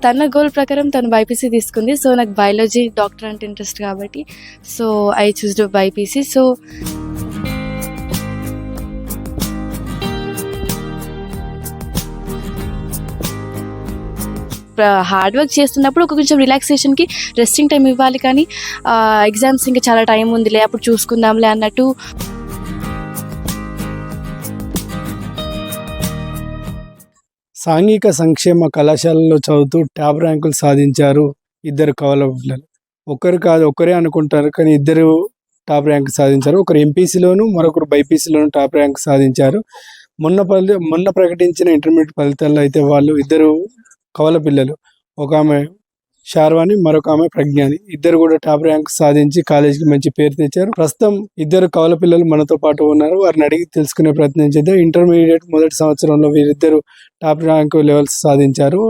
తన గోల్ ప్రకారం తను బైపీసీ తీసుకుంది. సో నాకు బయాలజీ డాక్టర్ అంటే ఇంట్రెస్ట్ కాబట్టి so I choosed BiPC. So hard work చేస్తున్నప్పుడు ఒక కొంచెం రిలాక్సేషన్కి రెస్టింగ్ టైం ఇవ్వాలి, కానీ ఎగ్జామ్స్ ఇంకా చాలా టైం ఉందిలే అప్పుడు చూసుకుందాంలే అన్నట్టు. సాంఘిక సంక్షేమ కళాశాలలో చదువుతూ టాప్ ర్యాంకులు సాధించారు ఇద్దరు కవల పిల్లలు. ఒకరే అనుకుంటారు, కానీ ఇద్దరు టాప్ ర్యాంక్ సాధించారు. ఒకరు ఎంపీసీలోను, మరొకరు బైపీసీలోను టాప్ ర్యాంక్ సాధించారు. మొన్న ప్రకటించిన ఇంటర్మీడియట్ ఫలితాల్లో అయితే వాళ్ళు ఇద్దరు కవల పిల్లలు, ఒక ఆమె శార్వాణి, మరొక ఆమె ప్రజ్ఞాని, ఇద్దరు కూడా టాప్ ర్యాంక్ సాధించి కాలేజీకి మంచి పేరు తెచ్చారు. ప్రస్తుతం ఇద్దరు కవల పిల్లలు మనతో పాటు ఉన్నారు. వారిని అడిగి తెలుసుకునే ప్రయత్నం చేద్దాం. ఇంటర్మీడియట్ మొదటి సంవత్సరంలో వీరిద్దరు టాప్ ర్యాంక్ లెవెల్స్ సాధించారు.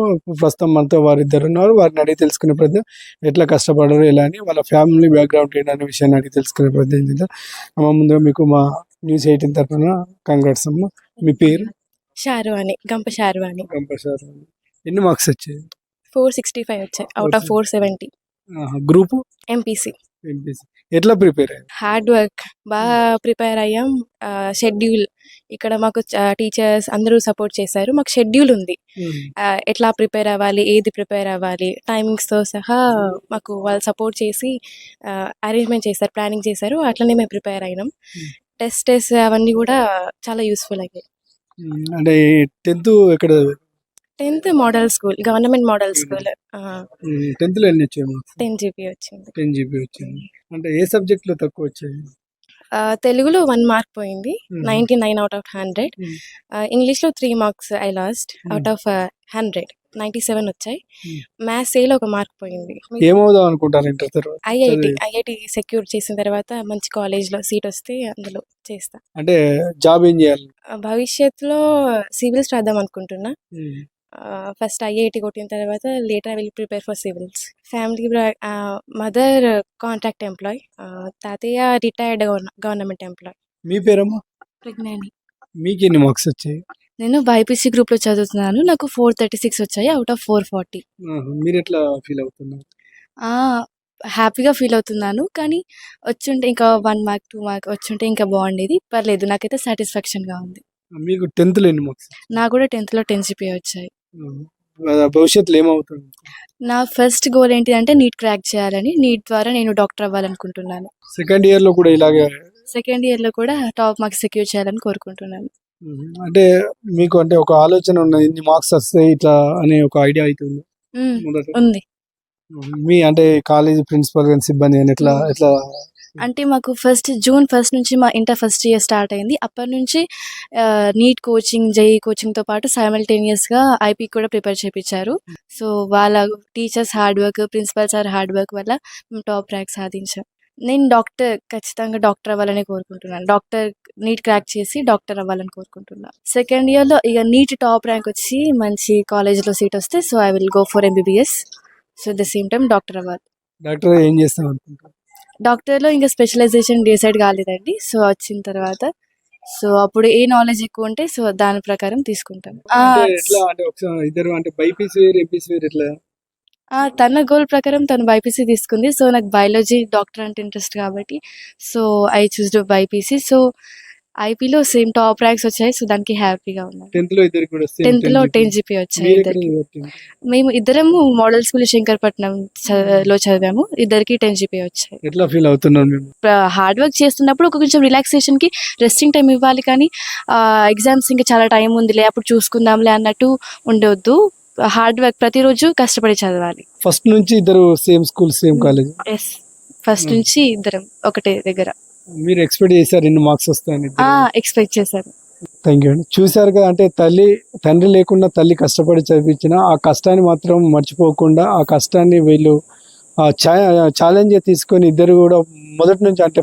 ప్రస్తుతం మనతో వారిద్దరు ఉన్నారు. వారిని అడిగి తెలుసుకునే ప్రయత్నం, ఎట్లా కష్టపడరు, ఎలా అని, వాళ్ళ ఫ్యామిలీ బ్యాక్గ్రౌండ్ ఏంటనే విషయాన్ని అడిగి తెలుసుకునే ప్రయత్నం చేద్దాం. ముందుగా మీకు మా న్యూస్ 18 తరఫున కంగ్రాట్స్ అమ్మ. మీ పేరు? శార్వాణి, గంప శార్వాణి. ఎన్ని మార్క్స్ వచ్చాయి? 465 వచ్చాయి అవుట్ ఆఫ్ 470. Group MPC. ఎట్లా ప్రిపేర్ అయ్యారు? హార్డ్ వర్క్ బాగా ప్రిపేర్ అయ్యాం. షెడ్యూల్ ఇక్కడ మాకు టీచర్స్ అందరూ సపోర్ట్ చేశారు. మాకు షెడ్యూల్ ఉంది, ఎట్లా ప్రిపేర్ అవ్వాలి, ఏది ప్రిపేర్ అవ్వాలి, టైమింగ్స్తో సహా మాకు వాళ్ళు సపోర్ట్ చేసి అరేంజ్మెంట్ చేశారు, ప్లానింగ్ చేశారు. అట్లనే మేము ప్రిపేర్ అయినాం. టెస్ట్ అవన్నీ కూడా చాలా యూస్ఫుల్ అయ్యాయి. అంటే 10th ఎక్కడ? 10th model school, government model school. 10th లో ఎన్ని వచ్చాయి? 10 GB వచ్చింది. 10 GB వచ్చింది. అంటే ఏ సబ్జెక్ట్ లో తక్కువ వచ్చాయి? తెలుగులో 1 మార్క్ పోయింది, 99 అవుట్ ఆఫ్ 100. ఇంగ్లీష్లో 3 marks I last out of 100, 97 వచ్చాయి. మ్యాథ్స్ ఏలో 1 మార్క్ పోయింది. ఏమవుదాం అనుకుంటారు ఇంటర్ తర్వాత? ఐఐటి సెక్యూర్ చేసిన తర్వాత మంచి కాలేజ్లో సీట్ వస్తే అందులో చేస్తా. అంటే జాబ్ ఏం చేయాలి? భవిష్యత్తులో సివిల్స్ రాద్దాం అనుకుంటున్నా. ఫస్ట్ ఐఐటి కొట్టిన తర్వాత later I will prepare for civils. Family mother contract employee, తాతయ్య రిటైర్డ్ గవర్నమెంట్ ఎంప్లాయ్. మీ పేరమ్మా? ప్రజ్ఞాని. మీకు ఎన్ని మార్క్స్ వచ్చాయి? నేను బైపీసీ గ్రూప్లో చదువుతున్నాను. నాకు 436 వచ్చాయి అవుట్ ఆఫ్ 440. మీరు ఎట్లా ఫీల్ అవుతున్నారు? హ్యాపీగా ఫీల్ అవుతున్నాను, కానీ వచ్చుంటే ఇంకా 1 మార్క్ 2 మార్క్ వచ్చుంటే ఇంకా బాగుండేది. పర్లేదు, నాకైతే సాటిస్ఫాక్షన్గా ఉంది. మీకు 10th లో ఎన్ని మార్క్స్? నాకు కూడా 10th లో 10 GPA వచ్చాయి. భవిష్యత్తులో ఏమవుతుంది? నా ఫస్ట్ గోల్ ఏంటి అంటే నీట్ క్రాక్ చేయాలని. నీట్ ద్వారా నేను డాక్టర్ అవ్వాలనుకుంటున్నాను. సెకండ్ ఇయర్ లో కూడా ఇలాగే? సెకండ్ ఇయర్ లో కూడా టాప్ మార్క్స్ సెక్యూర్ చేయాలని కోరుకుంటున్నాను. అంటే మీకు అంటే ఒక ఆలోచన ఉన్నది, ఇన్ని మార్క్స్ వస్తాయి ఇట్లా అనే ఒక ఐడియా అయితే ఉంది. మీ అంటే కాలేజ్ ప్రిన్సిపల్ కానీ సిబ్బంది కానీ ఎట్లా ఎట్లా అంటే మాకు జూన్ 1 నుంచి మా ఇంటర్ ఫస్ట్ ఇయర్ స్టార్ట్ అయింది. అప్పటి నుంచి నీట్ కోచింగ్, జేఈ కోచింగ్తో పాటు సైమల్టేనియస్గా ఐపీ కూడా ప్రిపేర్ చేయించారు. సో వాళ్ళ teachers hard work, principal sir hard work వల్ల మేము టాప్ ర్యాంక్ సాధించాం. నేను ఖచ్చితంగా డాక్టర్ అవ్వాలని కోరుకుంటున్నాను. నీట్ క్రాక్ చేసి డాక్టర్ అవ్వాలని కోరుకుంటున్నాను. సెకండ్ ఇయర్లో ఇక నీట్ టాప్ ర్యాంక్ వచ్చి మంచి కాలేజ్లో సీట్ వస్తే so I will go for MBBS. So the same time doctor అవ్వాలి. డాక్టర్ ఏం చేస్తాం అనుకుంటారు? డాక్టర్లో ఇంకా స్పెషలైజేషన్ డిసైడ్ కాలేదండి. సో వచ్చిన తర్వాత సో అప్పుడు ఏ నాలెడ్జ్ ఎక్కువ ఉంటే సో దాని ప్రకారం తీసుకుంటాను. తన గోల్ ప్రకారం తను బైపీసీ తీసుకుంది. సో నాకు బయాలజీ డాక్టర్ అంటే ఇంట్రెస్ట్ కాబట్టి so I choosed BiPC. So ఐపీలో సేమ్ టాప్ ర్యాంక్స్ వచ్చాయి. సో దానికి హ్యాపీగా ఉన్నాను. 10th లో 10 GPA వచ్చాయి ఇద్దరికి. మేము ఇద్దరము మోడల్ స్కూల్ శంకర్పట్నం లో చదివాము. ఇద్దరికి 10 GPA వచ్చాయి. ఎట్లా ఫీల్ అవుతున్నారు? హార్డ్ వర్క్ చేస్తున్నప్పుడు ఒక కొంచెం రిలాక్సేషన్ కి రెస్టింగ్ టైం ఇవ్వాలి, కానీ ఎగ్జామ్స్ ఇంకా చాలా టైం ఉందిలే అప్పుడు చూసుకుందాంలే అన్నట్టు ఉండవద్దు. హార్డ్ వర్క్ ప్రతిరోజు కష్టపడి చదవాలి. ఫస్ట్ నుంచి ఇద్దరు same school same college? Yes, first నుంచి ఇద్దరం ఒకటే దగ్గర. మీరు ఎక్స్పెక్ట్ చేశారు ఇన్ని మార్క్స్ వస్తాయని? ఎక్స్పెక్ట్ చేశారు. థ్యాంక్ యూ అండి. చూశారు కదా, అంటే తండ్రి లేకుండా తల్లి కష్టపడి చదివించిన ఆ కష్టాన్ని మాత్రం మర్చిపోకుండా ఆ కష్టాన్ని వీళ్ళు ఛాలెంజ్ తీసుకొని ఇద్దరు కూడా మొదటి నుంచి అంటే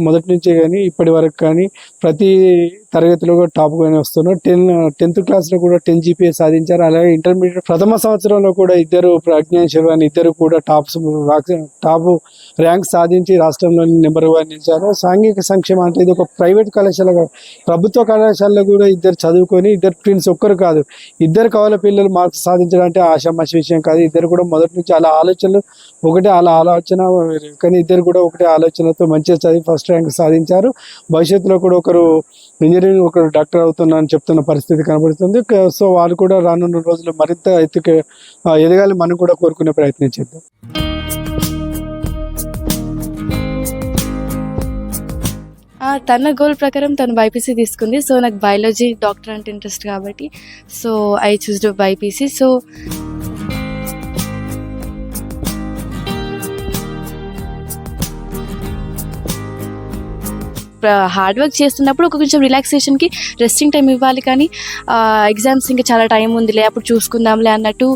మొదటి నుంచే కానీ ఇప్పటి వరకు కానీ ప్రతి తరగతిలో కూడా టాప్గానే వస్తున్నారు. 10th క్లాస్లో కూడా 10 GPA సాధించారు. అలాగే ఇంటర్మీడియట్ ప్రథమ సంవత్సరంలో కూడా ఇద్దరు ప్రజ్ఞాన్ శర్వాణి ఇద్దరు కూడా టాప్ ర్యాంక్ సాధించి రాష్ట్రంలోని నెంబర్ 1 నిలిచారు. సాంఘిక సంక్షేమం అంటే ఇది ఒక ప్రైవేట్ కళాశాల కాదు, ప్రభుత్వ కళాశాలలో కూడా ఇద్దరు చదువుకొని ఇద్దరు ట్విన్స్, ఒక్కరు కాదు ఇద్దరు కవల పిల్లలు మార్క్స్ సాధించడం అంటే ఆషామాషి విషయం కాదు. ఇద్దరు కూడా మొదటి నుంచి అలా ఆలోచనలు ఒకటే, అలా ఆలోచన కానీ ఇద్దరు కూడా ఒకటే ఆలోచనతో మంచిగా చదివి ఫస్ట్ ర్యాంక్ సాధించారు. భవిష్యత్తులో కూడా ఒకరు ఇంజనీరింగ్, ఒకరు డాక్టర్ అవుతున్నారని చెప్తున్న పరిస్థితి కనబడుతుంది. సో వాళ్ళు కూడా రానున్న రోజుల్లో మరింత ఎదగాలి మనం కూడా కోరుకునే ప్రయత్నం చేద్దాం. తన గోల్ ప్రకారం తను బైపీసీ తీసుకుంది. సో నాకు బయాలజీ డాక్టర్ అంటే ఇంట్రెస్ట్ కాబట్టి so I choosed BiPC. So hard work చేస్తున్నప్పుడు ఒక కొంచెం రిలాక్సేషన్కి రెస్టింగ్ టైం ఇవ్వాలి, కానీ ఎగ్జామ్స్ ఇంకా చాలా టైం ఉందిలే అప్పుడు చూసుకుందాంలే అన్నట్టు